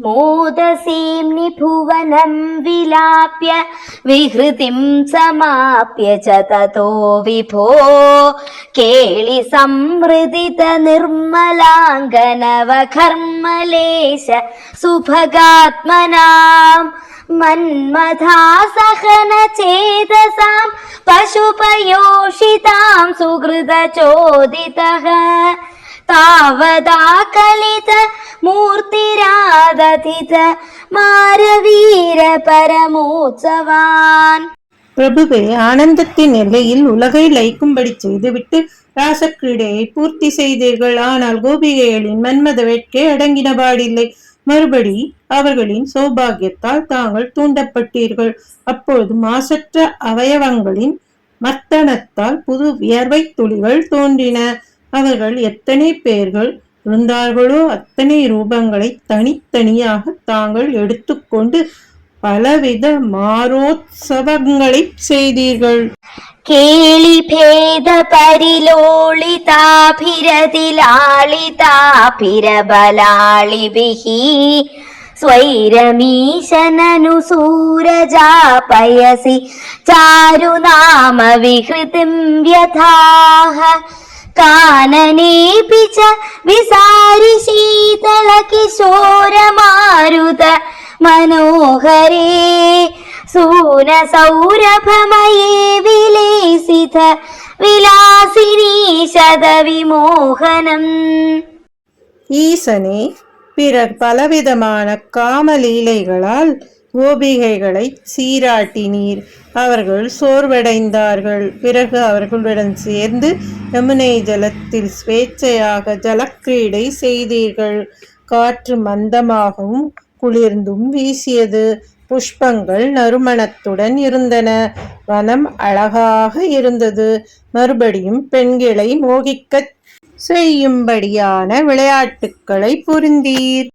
मोदसीं भुवनं विलाप्य विहृतिं समाप्य च ततो विभो केळि संहृदित निर्मलाङ्गनवघर्मलेश सुभगात्मनां मन्मथासहन चेतसां पशुपयोषितां सुहृदचोदितः तावदाकलित मूर्तिरादधित मारवीर परमोत्सवान्. பிரபுவே, ஆனந்தத்தின் எல்லையில் உலகை லயிக்கும்படி செய்துவிட்டு ராசக்கிரீடையை பூர்த்தி செய்தீர்கள். ஆனால் கோபிகைகளின் மன்மத வேட்கை அடங்கினபாடில்லை. மறுபடி அவர்களின் சௌபாகியத்தால் தாங்கள் தூண்டப்பட்டீர்கள். அப்பொழுது மாசற்ற அவயவங்களின் மர்த்தனத்தால் புது வியர்வை துளிகள் தோன்றின. அவர்கள் எத்தனை பேர்கள் இருந்தார்களோ அத்தனை ரூபங்களை தனித்தனியாக தாங்கள் எடுத்துக்கொண்டு பலவித மாரோத்சவங்களை செய்தீர்கள். கேளி பேத பரிலோளிதாபிரதிலாளிதாபிரபலாளிபிஹி स्वैरमीशननुसूरजापयसि चारुनाम विहृतिं व्यथाः काननेऽपि च विसारि शीतलकिशोरमारुत मनोहरे सूनसौरभमये विलेसित विलासिनी शतविमोहनम्. ஈசனே, பிறர் பலவிதமான காமலீலைகளால் கோபிகைகளை சீராட்டினீர். அவர்கள் சோர்வடைந்தார்கள். பிறகு அவர்களுடன் சேர்ந்து யமுனை ஜலத்தில் ஸ்வேச்சையாக ஜலக்கிரீடை செய்தீர்கள். காற்று மந்தமாகவும் குளிர்ந்தும் வீசியது. புஷ்பங்கள் நறுமணத்துடன் இருந்தன. வனம் அழகாக இருந்தது. மறுபடியும் பெண்களை மோகிக்கச் செய்யும்படியான விளையாட்டுக்களை புரிந்தீர்.